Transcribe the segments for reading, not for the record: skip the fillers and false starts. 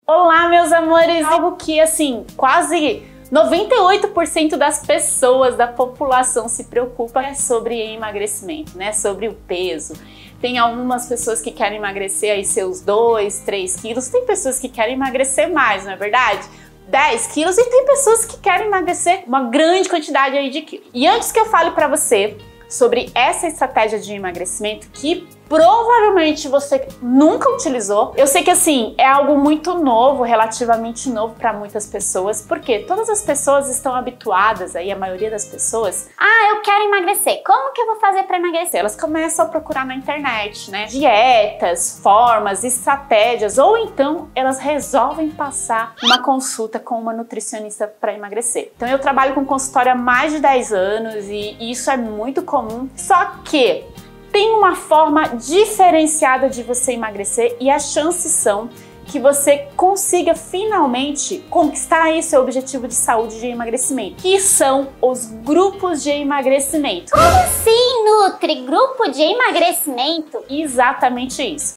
Olá, meus amores! Algo que, assim, quase 98% das pessoas da população se preocupa é sobre emagrecimento, né? Sobre o peso. Tem algumas pessoas que querem emagrecer aí seus 2, 3 quilos. Tem pessoas que querem emagrecer mais, não é verdade? 10 quilos, e tem pessoas que querem emagrecer uma grande quantidade aí de quilos. E antes que eu fale pra você sobre essa estratégia de emagrecimento que provavelmente você nunca utilizou. Eu sei que assim, é algo muito novo, relativamente novo para muitas pessoas, porque todas as pessoas estão habituadas, aí a maioria das pessoas, eu quero emagrecer, como que eu vou fazer para emagrecer? Elas começam a procurar na internet, né? Dietas, formas, estratégias, ou então elas resolvem passar uma consulta com uma nutricionista para emagrecer. Então eu trabalho com consultório há mais de 10 anos e isso é muito comum, só que tem uma forma diferenciada de você emagrecer e as chances são que você consiga finalmente conquistar aí seu objetivo de saúde de emagrecimento, que são os grupos de emagrecimento. Como assim, Nutri? Grupo de emagrecimento? Exatamente isso.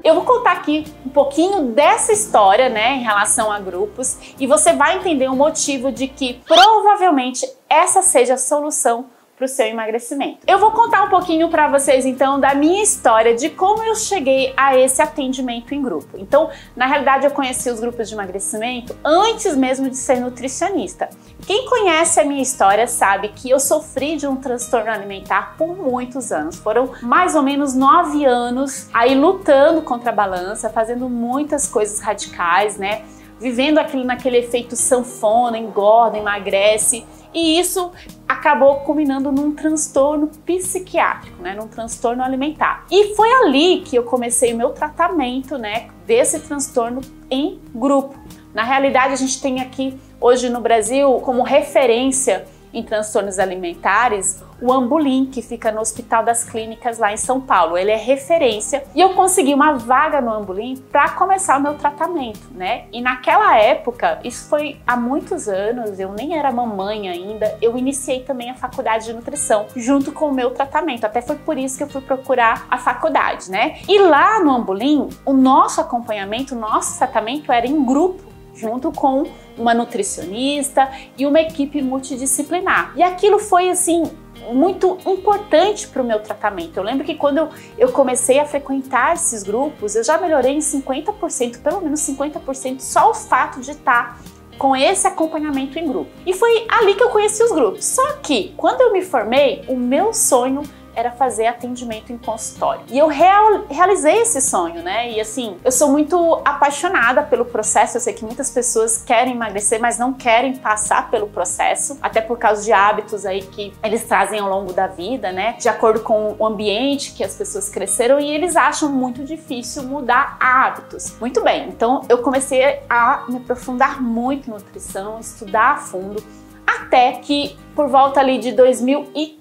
Eu vou contar aqui um pouquinho dessa história, né, em relação a grupos, e você vai entender o motivo de que provavelmente essa seja a solução para o seu emagrecimento. Eu vou contar um pouquinho para vocês então da minha história, de como eu cheguei a esse atendimento em grupo. Então, na realidade, eu conheci os grupos de emagrecimento antes mesmo de ser nutricionista. Quem conhece a minha história sabe que eu sofri de um transtorno alimentar por muitos anos. Foram mais ou menos 9 anos aí lutando contra a balança, fazendo muitas coisas radicais, né? Vivendo naquele efeito sanfona, engorda, emagrece. E isso acabou culminando num transtorno psiquiátrico, né? Num transtorno alimentar. E foi ali que eu comecei o meu tratamento, né? Desse transtorno em grupo. Na realidade, a gente tem aqui hoje no Brasil como referência em transtornos alimentares o Ambulim, que fica no Hospital das Clínicas lá em São Paulo. Ele é referência e eu consegui uma vaga no Ambulim para começar o meu tratamento, né? E naquela época, isso foi há muitos anos, eu nem era mamãe ainda, eu iniciei também a faculdade de nutrição junto com o meu tratamento. Até foi por isso que eu fui procurar a faculdade, né? E lá no Ambulim, o nosso acompanhamento, o nosso tratamento era em grupo, junto com uma nutricionista e uma equipe multidisciplinar. E aquilo foi assim muito importante para o meu tratamento. Eu lembro que quando eu comecei a frequentar esses grupos, eu já melhorei em 50%, pelo menos 50%, só o fato de estar com esse acompanhamento em grupo. E foi ali que eu conheci os grupos. Só que quando eu me formei, o meu sonho era fazer atendimento em consultório. E eu realizei esse sonho, né? E assim, eu sou muito apaixonada pelo processo. Eu sei que muitas pessoas querem emagrecer, mas não querem passar pelo processo, até por causa de hábitos aí que eles trazem ao longo da vida, né? De acordo com o ambiente que as pessoas cresceram, e eles acham muito difícil mudar hábitos. Muito bem, então eu comecei a me aprofundar muito em nutrição, estudar a fundo, até que por volta ali de 2016,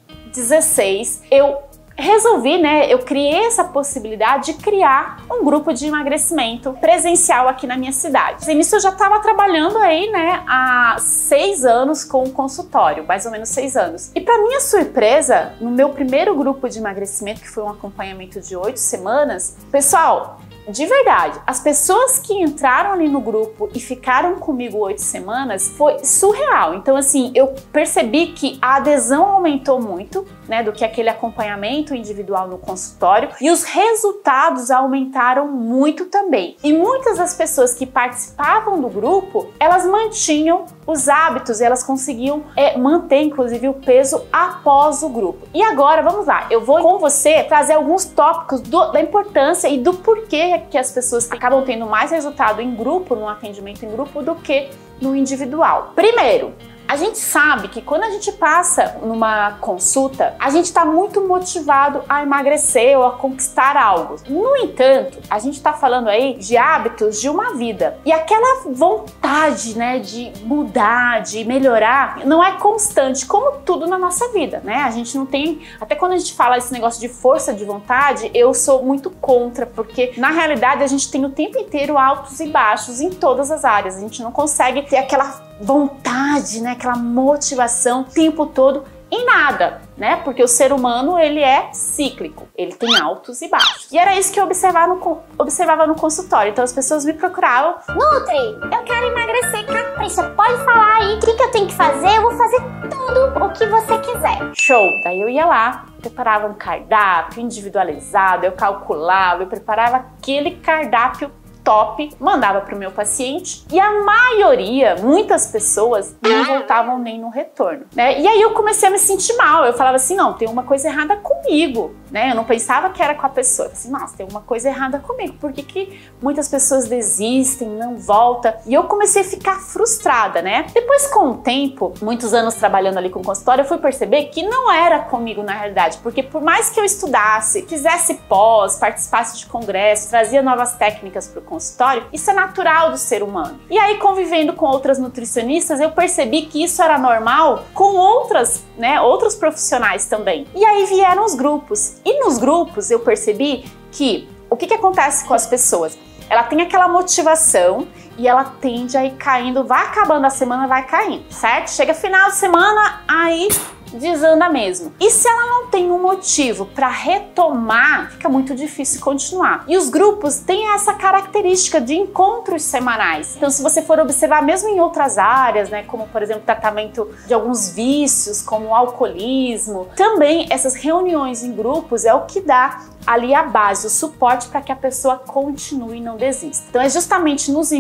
eu resolvi, né, eu criei essa possibilidade de criar um grupo de emagrecimento presencial aqui na minha cidade. E nisso eu já estava trabalhando aí, né, há 6 anos com o consultório, mais ou menos 6 anos. E para minha surpresa, no meu primeiro grupo de emagrecimento, que foi um acompanhamento de 8 semanas, pessoal, de verdade, as pessoas que entraram ali no grupo e ficaram comigo 8 semanas foi surreal. Então assim, eu percebi que a adesão aumentou muito, né, do que aquele acompanhamento individual no consultório, e os resultados aumentaram muito também. E muitas das pessoas que participavam do grupo, elas mantinham os hábitos, e elas conseguiam manter inclusive o peso após o grupo. E agora, vamos lá, eu vou com você trazer alguns tópicos da importância e do porquê que as pessoas acabam tendo mais resultado em grupo, no atendimento em grupo, do que no individual. Primeiro, a gente sabe que quando a gente passa numa consulta, a gente está muito motivado a emagrecer ou a conquistar algo. No entanto, a gente está falando aí de hábitos de uma vida. E aquela vontade, né, de mudar, de melhorar, não é constante, como tudo na nossa vida, né? A gente não tem... Até quando a gente fala esse negócio de força de vontade, eu sou muito contra, porque na realidade a gente tem o tempo inteiro altos e baixos em todas as áreas. A gente não consegue ter aquela vontade, né, aquela motivação o tempo todo em nada, né? Porque o ser humano, ele é cíclico, ele tem altos e baixos. E era isso que eu observava no consultório. Então as pessoas me procuravam: Nutri, eu quero emagrecer, capricha, pode falar aí o que eu tenho que fazer, eu vou fazer tudo o que você quiser. Show! Daí eu ia lá, preparava um cardápio individualizado, eu calculava, eu preparava aquele cardápio top, mandava para o meu paciente e a maioria, muitas pessoas, não voltavam nem no retorno, né? E aí eu comecei a me sentir mal, eu falava assim, não, tem uma coisa errada comigo, né? Eu não pensava que era com a pessoa, eu falei assim, nossa, tem uma coisa errada comigo, por que muitas pessoas desistem, não voltam? E eu comecei a ficar frustrada, né? Depois, com o tempo, muitos anos trabalhando ali com consultório, eu fui perceber que não era comigo na realidade, porque por mais que eu estudasse, fizesse pós, participasse de congresso, trazia novas técnicas para o consultório, isso é natural do ser humano. E aí, convivendo com outras nutricionistas, eu percebi que isso era normal com outros profissionais também. E aí vieram os grupos. E nos grupos eu percebi que o que acontece com as pessoas? Ela tem aquela motivação e ela tende a ir caindo, vai acabando a semana, vai caindo, certo? Chega final de semana, aí desanda mesmo. E se ela não tem um motivo para retomar, fica muito difícil continuar. E os grupos têm essa característica de encontros semanais. Então, se você for observar mesmo em outras áreas, né, como por exemplo tratamento de alguns vícios, como o alcoolismo, também essas reuniões em grupos é o que dá ali a base, o suporte para que a pessoa continue e não desista. Então é justamente nos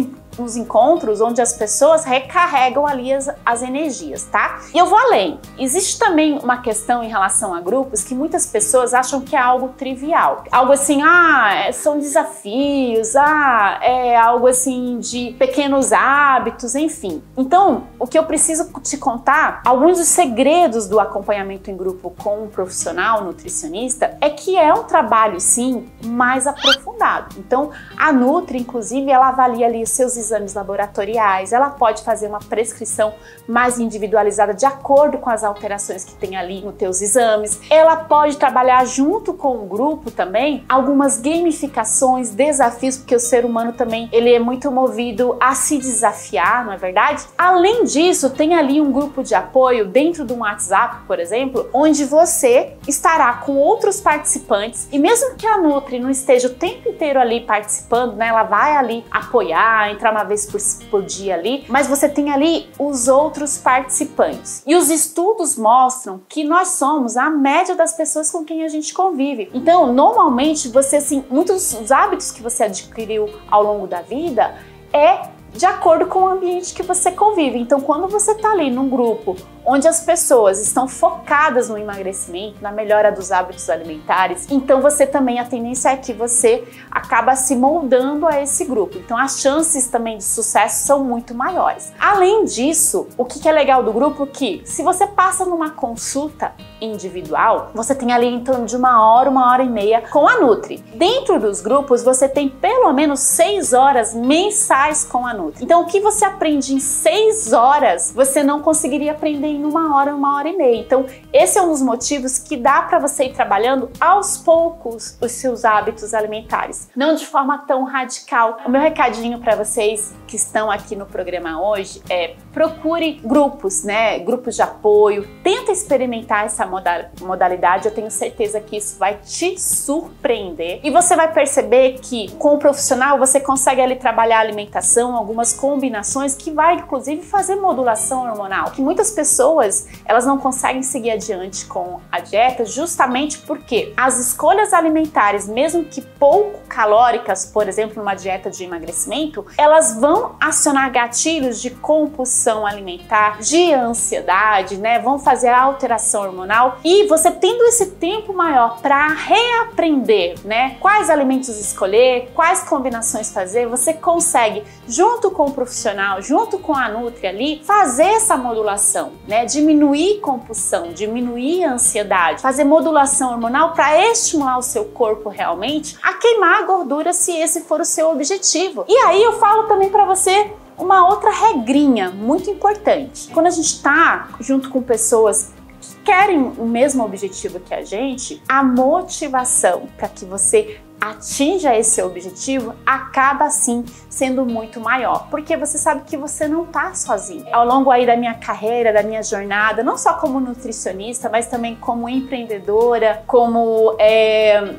encontros onde as pessoas recarregam ali as energias, tá? E eu vou além. Existe também uma questão em relação a grupos que muitas pessoas acham que é algo trivial. Algo assim, são desafios, é algo assim de pequenos hábitos, enfim. Então, o que eu preciso te contar, alguns dos segredos do acompanhamento em grupo com um profissional nutricionista, é que é um trabalho, sim, mais aprofundado. Então, a Nutri, inclusive, ela avalia ali os seus exames laboratoriais, ela pode fazer uma prescrição mais individualizada de acordo com as alterações que tem ali nos teus exames. Ela pode trabalhar junto com o grupo também algumas gamificações, desafios, porque o ser humano também, ele é muito movido a se desafiar, não é verdade? Além disso, tem ali um grupo de apoio dentro do WhatsApp, por exemplo, onde você estará com outros participantes e mesmo que a Nutri não esteja o tempo inteiro ali participando, né, ela vai ali apoiar, entrar uma vez por dia ali, mas você tem ali os outros participantes. E os estudos mostram que nós somos a média das pessoas com quem a gente convive. Então, normalmente, você, assim, muitos dos hábitos que você adquiriu ao longo da vida é de acordo com o ambiente que você convive. Então, quando você está ali num grupo onde as pessoas estão focadas no emagrecimento, na melhora dos hábitos alimentares, então você também, a tendência é que você acaba se moldando a esse grupo. Então, as chances também de sucesso são muito maiores. Além disso, o que é legal do grupo é que, se você passa numa consulta individual, você tem ali em torno de 1 hora e meia com a Nutri. Dentro dos grupos, você tem pelo menos 6 horas mensais com a Nutri. Então, o que você aprende em 6 horas, você não conseguiria aprender em 1 hora e meia. Então, esse é um dos motivos que dá para você ir trabalhando aos poucos os seus hábitos alimentares, não de forma tão radical. O meu recadinho para vocês que estão aqui no programa hoje é: procure grupos, né? Grupos de apoio, tenta experimentar essa modalidade, eu tenho certeza que isso vai te surpreender e você vai perceber que com o profissional você consegue ali trabalhar a alimentação, algumas combinações que vai inclusive fazer modulação hormonal, que muitas pessoas elas não conseguem seguir adiante com a dieta justamente porque as escolhas alimentares, mesmo que pouco calóricas, por exemplo, numa dieta de emagrecimento, elas vão acionar gatilhos de compulsão alimentar, de ansiedade, né? Vão fazer a alteração hormonal e você tendo esse tempo maior para reaprender, né? Quais alimentos escolher, quais combinações fazer, você consegue, junto com o profissional, junto com a Nutri ali, fazer essa modulação, né? Diminuir compulsão, diminuir a ansiedade, fazer modulação hormonal para estimular o seu corpo realmente a queimar a gordura, se esse for o seu objetivo. E aí eu falo também para você uma outra regrinha muito importante. Quando a gente está junto com pessoas que querem o mesmo objetivo que a gente, a motivação para que você atinja esse objetivo, acaba sim sendo muito maior, porque você sabe que você não tá sozinho. Ao longo aí da minha carreira, da minha jornada, não só como nutricionista, mas também como empreendedora, como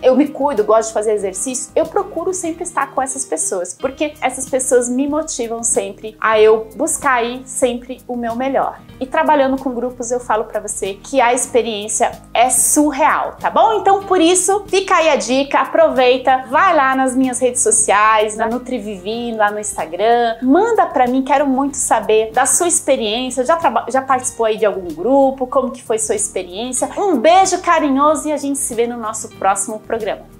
eu me cuido, gosto de fazer exercício, eu procuro sempre estar com essas pessoas, porque essas pessoas me motivam sempre a eu buscar aí sempre o meu melhor. E trabalhando com grupos, eu falo pra você que a experiência é surreal, tá bom? Então, por isso, fica aí a dica, aproveita, vai lá nas minhas redes sociais, na NutriVivi, lá no Instagram, manda pra mim, quero muito saber da sua experiência, já participou aí de algum grupo, como que foi sua experiência? Um beijo carinhoso e a gente se vê no nosso próximo programa.